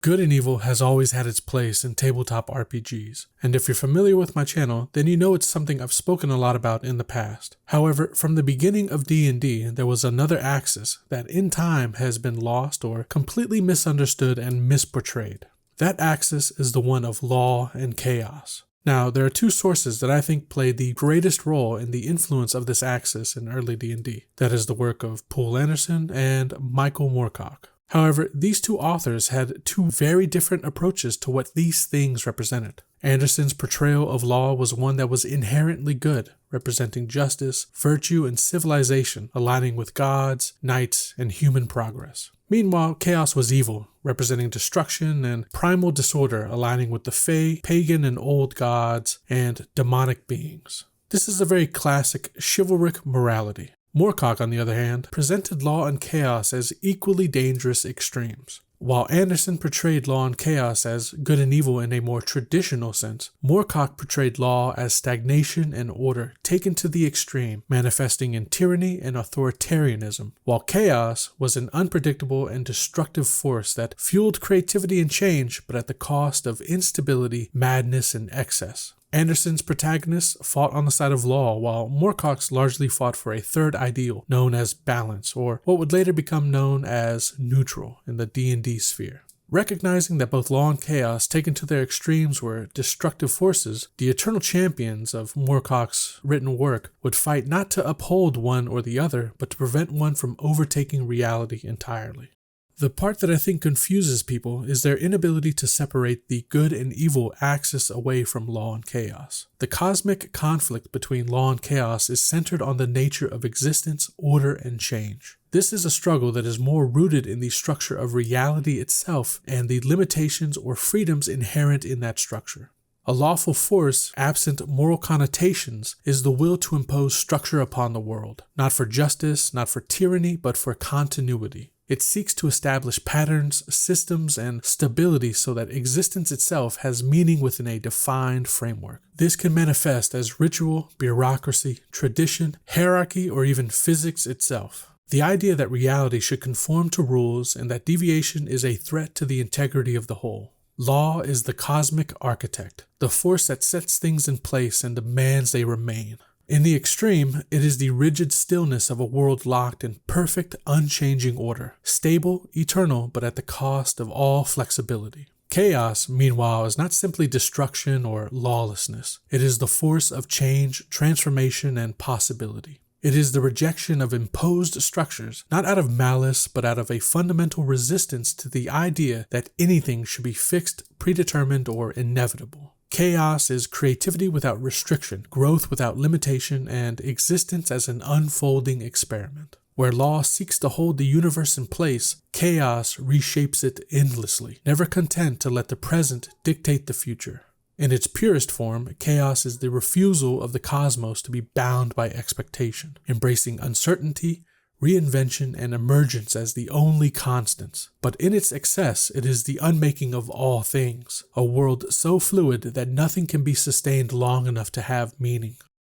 Good and evil has always had its place in tabletop RPGs, and if you're familiar with my channel, then you know it's something I've spoken a lot about in the past. However, from the beginning of D&D, there was another axis that in time has been lost or completely misunderstood and misportrayed. That axis is the one of law and chaos. Now, there are two sources that I think played the greatest role in the influence of this axis in early D&D. That is the work of Poul Anderson and Michael Moorcock. However, these two authors had two very different approaches to what these things represented. Anderson's portrayal of law was one that was inherently good, representing justice, virtue, and civilization, aligning with gods, knights, and human progress. Meanwhile, chaos was evil, representing destruction and primal disorder, aligning with the Fae, pagan and old gods, and demonic beings. This is a very classic chivalric morality. Moorcock, on the other hand, presented law and chaos as equally dangerous extremes. While Anderson portrayed law and chaos as good and evil in a more traditional sense, Moorcock portrayed law as stagnation and order taken to the extreme, manifesting in tyranny and authoritarianism, while chaos was an unpredictable and destructive force that fueled creativity and change, but at the cost of instability, madness, and excess. Anderson's protagonists fought on the side of law, while Moorcock's largely fought for a third ideal known as balance, or what would later become known as neutral in the D&D sphere. Recognizing that both law and chaos taken to their extremes were destructive forces, the eternal champions of Moorcock's written work would fight not to uphold one or the other, but to prevent one from overtaking reality entirely. The part that I think confuses people is their inability to separate the good and evil axis away from law and chaos. The cosmic conflict between law and chaos is centered on the nature of existence, order, and change. This is a struggle that is more rooted in the structure of reality itself and the limitations or freedoms inherent in that structure. A lawful force, absent moral connotations, is the will to impose structure upon the world, not for justice, not for tyranny, but for continuity. It seeks to establish patterns, systems, and stability so that existence itself has meaning within a defined framework. This can manifest as ritual, bureaucracy, tradition, hierarchy, or even physics itself. The idea that reality should conform to rules and that deviation is a threat to the integrity of the whole. Law is the cosmic architect, the force that sets things in place and demands they remain. In the extreme, it is the rigid stillness of a world locked in perfect, unchanging order, stable, eternal, but at the cost of all flexibility. Chaos, meanwhile, is not simply destruction or lawlessness. It is the force of change, transformation, and possibility. It is the rejection of imposed structures, not out of malice, but out of a fundamental resistance to the idea that anything should be fixed, predetermined, or inevitable. Chaos is creativity without restriction, growth without limitation, and existence as an unfolding experiment. Where law seeks to hold the universe in place, chaos reshapes it endlessly, never content to let the present dictate the future. In its purest form, chaos is the refusal of the cosmos to be bound by expectation, embracing uncertainty, reinvention, and emergence as the only constants. But in its excess, it is the unmaking of all things, a world so fluid that nothing can be sustained long enough to have meaning.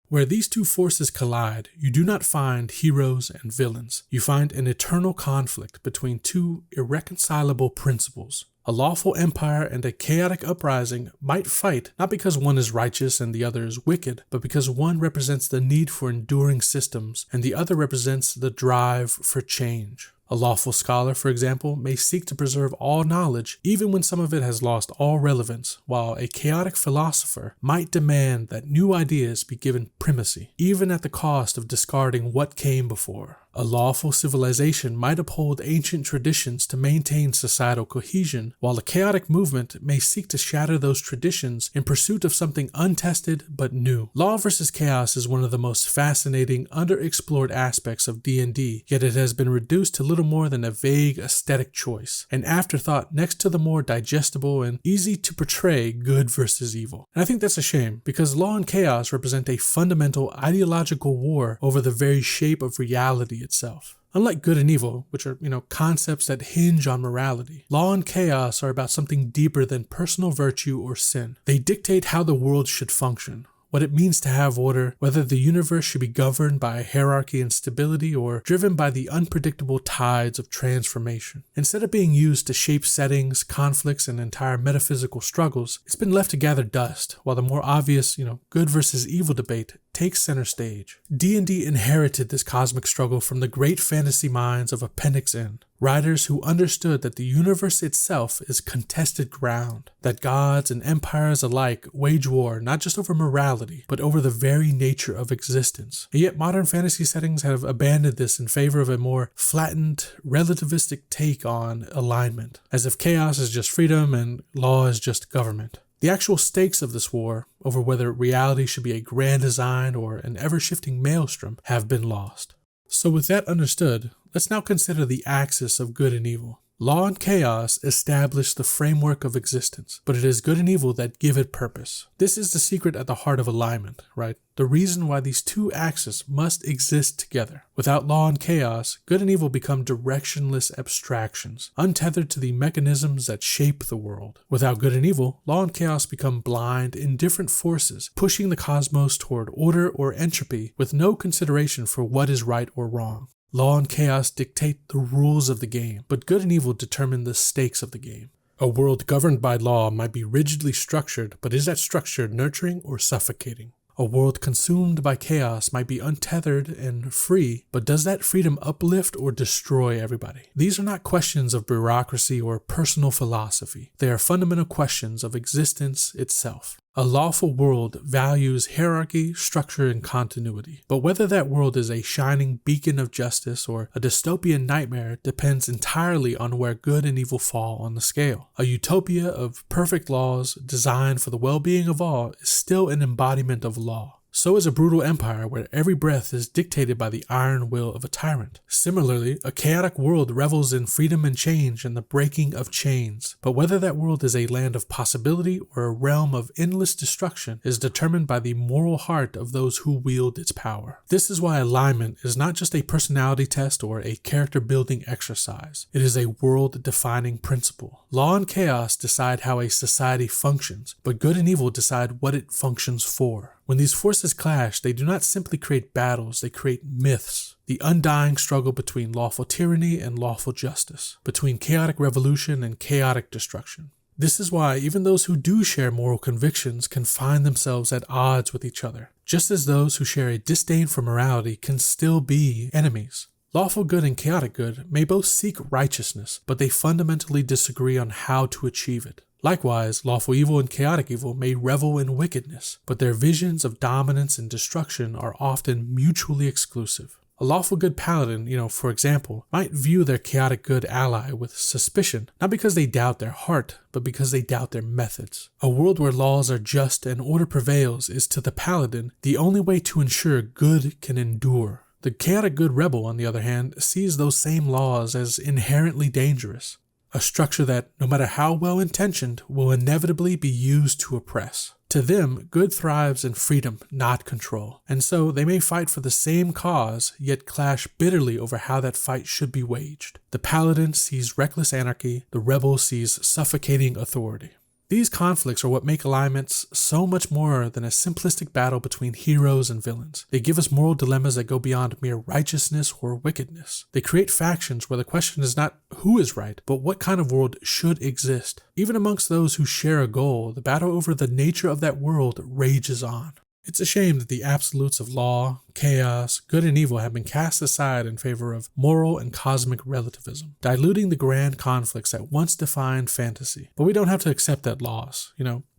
Where these two forces collide, you do not find heroes and villains. You find an eternal conflict between two irreconcilable principles. A lawful empire and a chaotic uprising might fight not because one is righteous and the other is wicked, but because one represents the need for enduring systems and the other represents the drive for change. A lawful scholar, for example, may seek to preserve all knowledge even when some of it has lost all relevance, while a chaotic philosopher might demand that new ideas be given primacy, even at the cost of discarding what came before. A lawful civilization might uphold ancient traditions to maintain societal cohesion, while a chaotic movement may seek to shatter those traditions in pursuit of something untested but new. Law versus chaos is one of the most fascinating, underexplored aspects of D&D, yet it has been reduced to little more than a vague aesthetic choice, an afterthought next to the more digestible and easy to portray good versus evil. And I think that's a shame, because law and chaos represent a fundamental ideological war over the very shape of reality itself. Unlike good and evil, which are, concepts that hinge on morality, law and chaos are about something deeper than personal virtue or sin. They dictate how the world should function, what it means to have order, whether the universe should be governed by hierarchy and stability or driven by the unpredictable tides of transformation. Instead of being used to shape settings, conflicts, and entire metaphysical struggles, it's been left to gather dust, while the more obvious, good versus evil debate takes center stage. D&D inherited this cosmic struggle from the great fantasy minds of Appendix N, writers who understood that the universe itself is contested ground, that gods and empires alike wage war not just over morality, but over the very nature of existence. And yet modern fantasy settings have abandoned this in favor of a more flattened, relativistic take on alignment, as if chaos is just freedom and law is just government. The actual stakes of this war, over whether reality should be a grand design or an ever-shifting maelstrom, have been lost. So with that understood, let's now consider the axis of good and evil. Law and chaos establish the framework of existence, but it is good and evil that give it purpose. This is the secret at the heart of alignment, right? The reason why these two axes must exist together. Without law and chaos, good and evil become directionless abstractions, untethered to the mechanisms that shape the world. Without good and evil, law and chaos become blind, indifferent forces, pushing the cosmos toward order or entropy with no consideration for what is right or wrong. Law and chaos dictate the rules of the game, but good and evil determine the stakes of the game. A world governed by law might be rigidly structured, but is that structure nurturing or suffocating? A world consumed by chaos might be untethered and free, but does that freedom uplift or destroy everybody? These are not questions of bureaucracy or personal philosophy. They are fundamental questions of existence itself. A lawful world values hierarchy, structure, and continuity. But whether that world is a shining beacon of justice or a dystopian nightmare depends entirely on where good and evil fall on the scale. A utopia of perfect laws designed for the well-being of all is still an embodiment of law. So is a brutal empire where every breath is dictated by the iron will of a tyrant. Similarly, a chaotic world revels in freedom and change and the breaking of chains. But whether that world is a land of possibility or a realm of endless destruction is determined by the moral heart of those who wield its power. This is why alignment is not just a personality test or a character-building exercise. It is a world-defining principle. Law and chaos decide how a society functions, but good and evil decide what it functions for. When these forces clash, they do not simply create battles, they create myths. The undying struggle between lawful tyranny and lawful justice, between chaotic revolution and chaotic destruction. This is why even those who do share moral convictions can find themselves at odds with each other, just as those who share a disdain for morality can still be enemies. Lawful good and chaotic good may both seek righteousness, but they fundamentally disagree on how to achieve it. Likewise, lawful evil and chaotic evil may revel in wickedness, but their visions of dominance and destruction are often mutually exclusive. A lawful good paladin, for example, might view their chaotic good ally with suspicion, not because they doubt their heart, but because they doubt their methods. A world where laws are just and order prevails is to the paladin the only way to ensure good can endure. The chaotic good rebel, on the other hand, sees those same laws as inherently dangerous. A structure that, no matter how well-intentioned, will inevitably be used to oppress. To them, good thrives in freedom, not control, and so they may fight for the same cause, yet clash bitterly over how that fight should be waged. The paladin sees reckless anarchy, the rebel sees suffocating authority. These conflicts are what make alignments so much more than a simplistic battle between heroes and villains. They give us moral dilemmas that go beyond mere righteousness or wickedness. They create factions where the question is not who is right, but what kind of world should exist. Even amongst those who share a goal, the battle over the nature of that world rages on. It's a shame that the absolutes of law, chaos, good and evil have been cast aside in favor of moral and cosmic relativism, diluting the grand conflicts that once defined fantasy. But we don't have to accept that loss,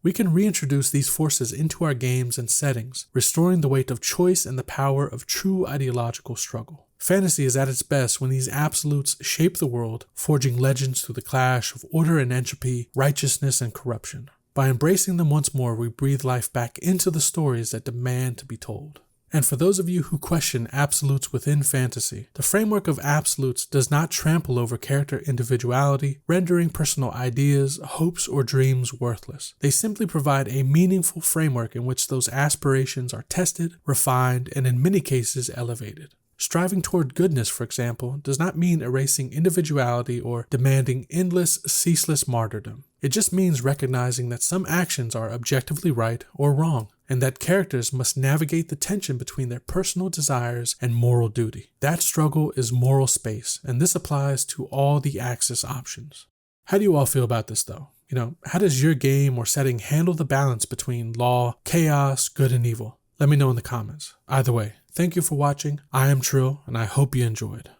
We can reintroduce these forces into our games and settings, restoring the weight of choice and the power of true ideological struggle. Fantasy is at its best when these absolutes shape the world, forging legends through the clash of order and entropy, righteousness and corruption. By embracing them once more, we breathe life back into the stories that demand to be told. And for those of you who question absolutes within fantasy, the framework of absolutes does not trample over character individuality, rendering personal ideas, hopes, or dreams worthless. They simply provide a meaningful framework in which those aspirations are tested, refined, and in many cases elevated. Striving toward goodness, for example, does not mean erasing individuality or demanding endless, ceaseless martyrdom. It just means recognizing that some actions are objectively right or wrong. and that characters must navigate the tension between their personal desires and moral duty. That struggle is moral space, and this applies to all the Axis options. How do you all feel about this though? How does your game or setting handle the balance between law, chaos, good, and evil? Let me know in the comments. Either way, thank you for watching. I am Trill, and I hope you enjoyed.